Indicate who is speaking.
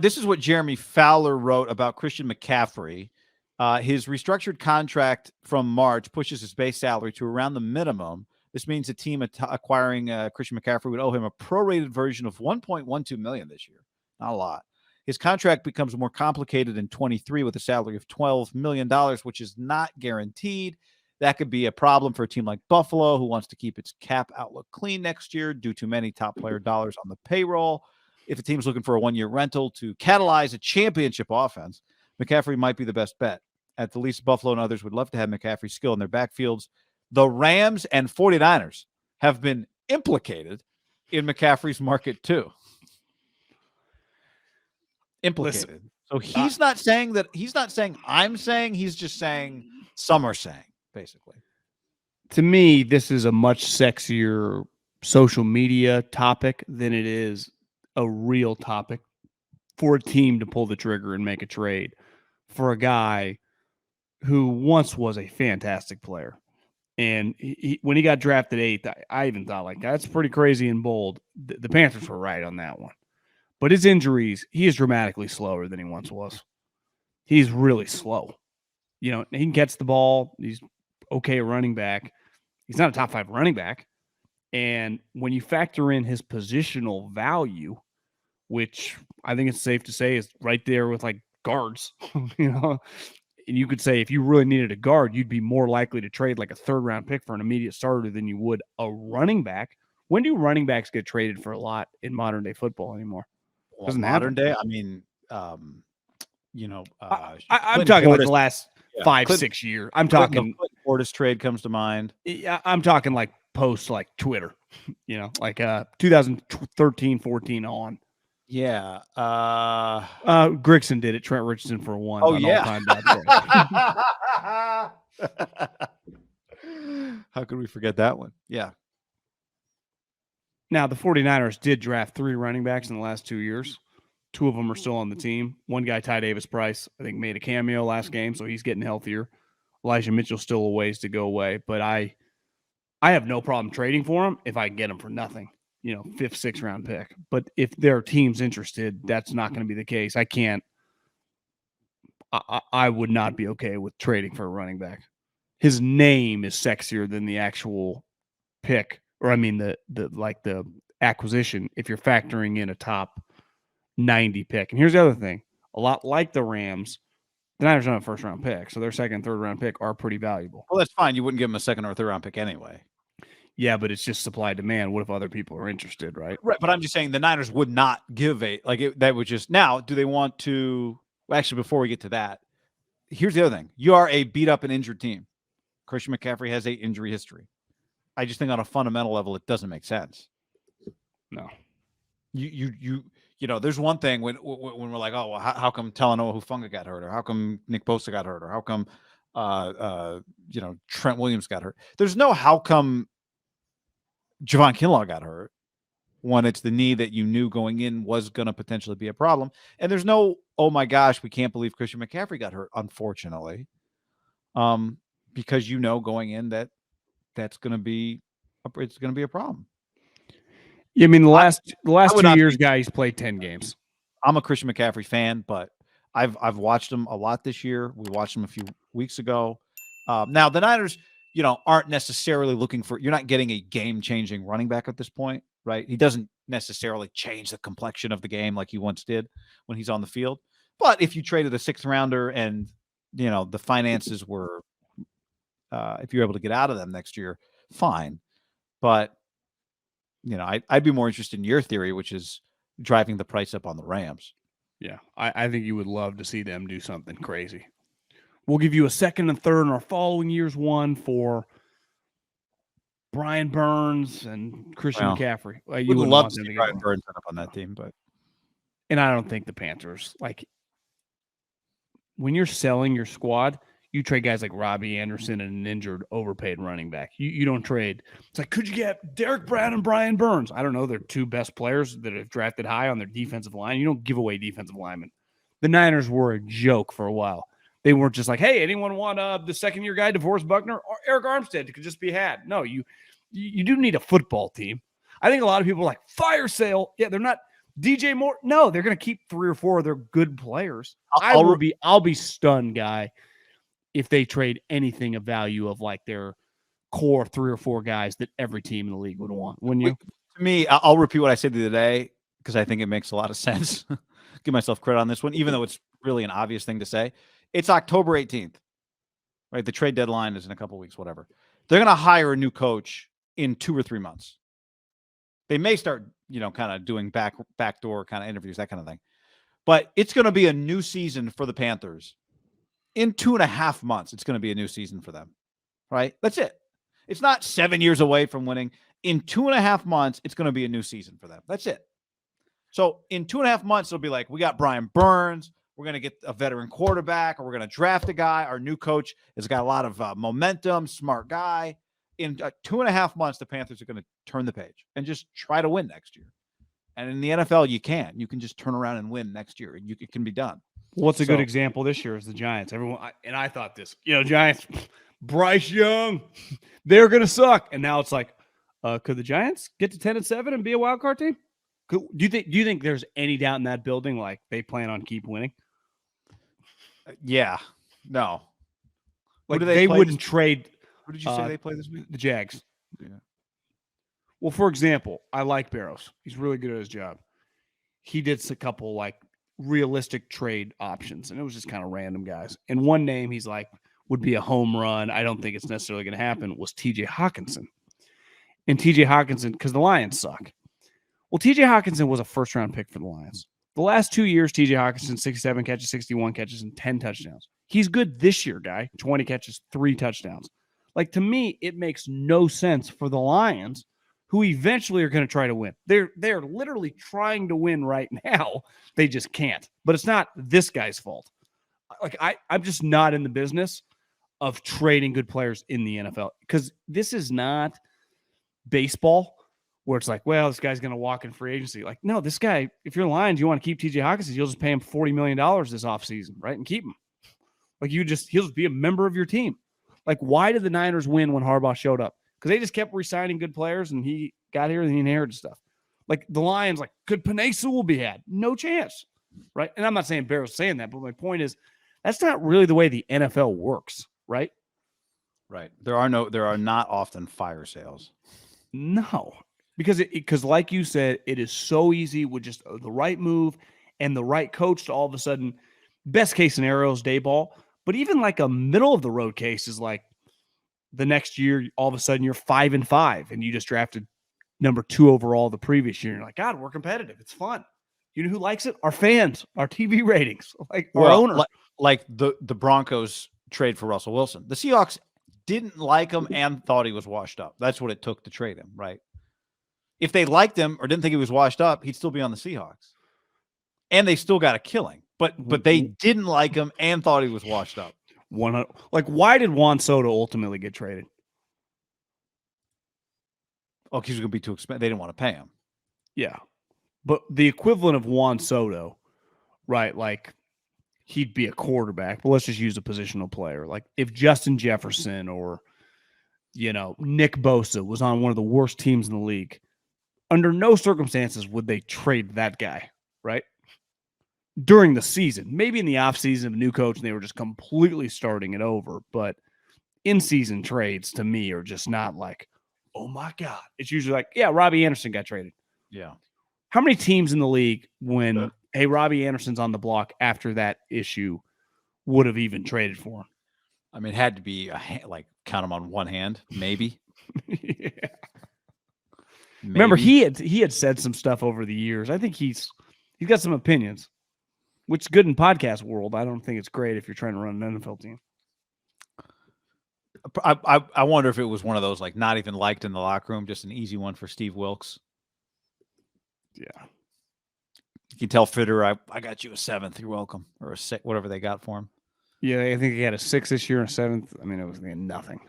Speaker 1: This is what Jeremy Fowler wrote about Christian McCaffrey. His restructured contract from March pushes his base salary to around the minimum. This means the team acquiring Christian McCaffrey would owe him a prorated version of $1.12 million this year. Not a lot. His contract becomes more complicated in 23 with a salary of $12 million, which is not guaranteed. That could be a problem for a team like Buffalo, who wants to keep its cap outlook clean next year due to many top player dollars on the payroll. If a team's looking for a one-year rental to catalyze a championship offense, McCaffrey might be the best bet. At the least, Buffalo and others would love to have McCaffrey's skill in their backfields. The Rams and 49ers have been implicated in McCaffrey's market too. Implicated. Listen, so he's not saying that. He's not saying I'm saying. He's just saying some are saying, basically.
Speaker 2: To me, this is a much sexier social media topic than it is a real topic for a team to pull the trigger and make a trade for a guy who once was a fantastic player. And when he got drafted 8th, I even thought, like, that's pretty crazy and bold. The Panthers were right on that one. But his injuries, he is dramatically slower than he once was. He's really slow. You know, he can catch the ball. He's okay at running back. He's not a top 5 running back. And when you factor in his positional value, which I think it's safe to say is right there with like guards, you know, and you could say if you really needed a guard, you'd be more likely to trade like a 3rd-round pick for an immediate starter than you would a running back. When do running backs get traded for a lot in modern day football anymore?
Speaker 1: Doesn't modern day. I mean, you know,
Speaker 2: I'm talking like the last 5-6 years. I'm talking
Speaker 1: Portis trade comes to mind.
Speaker 2: Yeah, I'm talking like post like Twitter, you know, like 2013, 14 on.
Speaker 1: Yeah.
Speaker 2: Grigson did it. Trent Richardson for 1.
Speaker 1: Oh, yeah. How could we forget that one? Yeah.
Speaker 2: Now, the 49ers did draft 3 running backs in the last 2 years. 2 of them are still on the team. One guy, Ty Davis-Price, I think made a cameo last game, so he's getting healthier. Elijah Mitchell's still a ways to go away, but I have no problem trading for him if I can get him for nothing. You know, 5th, 6th round pick. But if there are teams interested, that's not going to be the case. I would not be okay with trading for a running back. His name is sexier than the actual pick, or I mean the acquisition if you're factoring in a top 90 pick. And here's the other thing. A lot like the Rams, the Niners don't have a 1st-round pick, so their 2nd, 3rd-round pick are pretty valuable.
Speaker 1: Well, that's fine. You wouldn't give them a 2nd or 3rd-round pick anyway.
Speaker 2: Yeah, but it's just supply demand. What if other people are interested, right?
Speaker 1: Right, but I'm just saying the Niners would not give that would just now. Do they want to? Well, actually, before we get to that, here's the other thing: you are a beat up and injured team. Christian McCaffrey has a injury history. I just think on a fundamental level, it doesn't make sense.
Speaker 2: No,
Speaker 1: you know, there's one thing when we're like, oh, well, how come Talanoa Hufanga got hurt, or how come Nick Bosa got hurt, or how come you know, Trent Williams got hurt. There's no how come Javon Kinlaw got hurt when it's the knee that you knew going in was going to potentially be a problem. And there's no, oh my gosh, we can't believe Christian McCaffrey got hurt, unfortunately. Because you know going in that it's going to be a problem.
Speaker 2: Yeah, I mean the last 2 years, guys played 10 games.
Speaker 1: I'm a Christian McCaffrey fan, but I've watched him a lot this year. We watched him a few weeks ago. Now the Niners, you know, aren't necessarily looking for, you're not getting a game-changing running back at this point, right? He doesn't necessarily change the complexion of the game like he once did when he's on the field. But if you traded a 6th rounder and, you know, the finances were, if you're able to get out of them next year, fine. But, you know, I'd be more interested in your theory, which is driving the price up on the Rams.
Speaker 2: Yeah, I think you would love to see them do something crazy. We'll give you a 2nd and 3rd in our following year's one for Brian Burns and Christian McCaffrey.
Speaker 1: You would love to see Brian Burns up on that team,
Speaker 2: and I don't think the Panthers, like, when you're selling your squad, you trade guys like Robbie Anderson and an injured, overpaid running back. You don't trade. It's like, could you get Derek Brown and Brian Burns? I don't know. They're 2 best players that have drafted high on their defensive line. You don't give away defensive linemen. The Niners were a joke for a while. They weren't just like, hey, anyone want the 2nd-year guy, DeForest Buckner or Eric Armstead? It could just be had. No, you do need a football team. I think a lot of people are like, fire sale. Yeah, they're not. DJ Moore. No, they're going to keep 3 or 4 of their good players. I'll be stunned, guy, if they trade anything of value of like their core 3 or 4 guys that every team in the league would want. Wouldn't you?
Speaker 1: To me, I'll repeat what I said the other day because I think it makes a lot of sense. Give myself credit on this one, even though it's really an obvious thing to say. It's October 18th, right? The trade deadline is in a couple weeks, whatever. They're going to hire a new coach in 2 or 3 months. They may start, kind of doing backdoor kind of interviews, that kind of thing. But it's going to be a new season for the Panthers. In 2.5 months, it's going to be a new season for them, right? That's it. It's not 7 years away from winning. In 2.5 months, it's going to be a new season for them. That's it. So in 2.5 months, it'll be like, we got Brian Burns. We're going to get a veteran quarterback, or we're going to draft a guy. Our new coach has got a lot of momentum, smart guy. In 2.5 months, the Panthers are going to turn the page and just try to win next year. And in the NFL, you can. You can just turn around and win next year. It can be done.
Speaker 2: What's a good example this year is the Giants. I thought this, Giants, Bryce Young, they're going to suck. And now it's like, could the Giants get to 10-7 and be a wild card team? Do you think there's any doubt in that building? Like they plan on keep winning?
Speaker 1: Yeah. No.
Speaker 2: Like they wouldn't trade.
Speaker 1: Who did you say they play this week?
Speaker 2: The Jags.
Speaker 1: Yeah.
Speaker 2: Well, for example, I like Barrows. He's really good at his job. He did a couple like realistic trade options, and it was just kind of random guys. And one name he's like would be a home run. I don't think it's necessarily going to happen. Was T.J. Hawkinson. And T.J. Hawkinson, because the Lions suck. Well, T.J. Hawkinson was a first-round pick for the Lions. The last 2 years, T.J. Hawkinson, 67 catches, 61 catches, and 10 touchdowns. He's good this year, guy. 20 catches, 3 touchdowns. Like, to me, it makes no sense for the Lions, who eventually are going to try to win. They're literally trying to win right now. They just can't. But it's not this guy's fault. Like, I'm just not in the business of trading good players in the NFL, because this is not baseball where it's like, well, this guy's going to walk in free agency. Like, no, this guy, if you're Lions, you want to keep T.J. Hawkinson, you'll just pay him $40 million this offseason, right? And keep him. Like, he'll just be a member of your team. Like, why did the Niners win when Harbaugh showed up? Because they just kept re-signing good players, and he got here and he inherited stuff. Like, the Lions, like, could Penei Sewell be had? No chance, right? And I'm not saying Barrow's saying that, but my point is that's not really the way the NFL works, right?
Speaker 1: Right. There are not often fire sales.
Speaker 2: No, because like you said, it is so easy with just the right move and the right coach to all of a sudden, best case scenario is day ball. But even like a middle of the road case is like the next year, all of a sudden you're 5-5 and you just drafted number 2 overall the previous year. You're like, God, we're competitive. It's fun. You know who likes it? Our fans, our TV ratings, like our owner.
Speaker 1: Like the Broncos trade for Russell Wilson. The Seahawks didn't like him and thought he was washed up. That's what it took to trade him, right? If they liked him or didn't think he was washed up, he'd still be on the Seahawks. And they still got a killing. But they didn't like him and thought he was washed up.
Speaker 2: Like, why did Juan Soto ultimately get traded?
Speaker 1: Oh, because he was going to be too expensive. They didn't want to pay him.
Speaker 2: Yeah. But the equivalent of Juan Soto, right? Like, he'd be a quarterback, but let's just use a positional player. Like, if Justin Jefferson or, Nick Bosa was on one of the worst teams in the league, under no circumstances would they trade that guy, right? During the season, maybe in the offseason of a new coach, and they were just completely starting it over. But in-season trades, to me, are just not like, oh, my God. It's usually like, yeah, Robbie Anderson got traded.
Speaker 1: Yeah.
Speaker 2: How many teams in the league when, hey, Robbie Anderson's on the block after that issue would have even traded for him?
Speaker 1: I mean, it had to be, count them on one hand, maybe.
Speaker 2: Yeah.
Speaker 1: Maybe.
Speaker 2: Remember, he had said some stuff over the years. I think he's got some opinions. Which is good in podcast world. I don't think it's great if you're trying to run an NFL team.
Speaker 1: I wonder if it was one of those, like, not even liked in the locker room, just an easy one for Steve Wilkes.
Speaker 2: Yeah.
Speaker 1: You can tell Fitter, I got you a 7th. You're welcome. Or a 6, whatever they got for him.
Speaker 2: Yeah, I think he had a 6 this year and a 7th. I mean, it was nothing.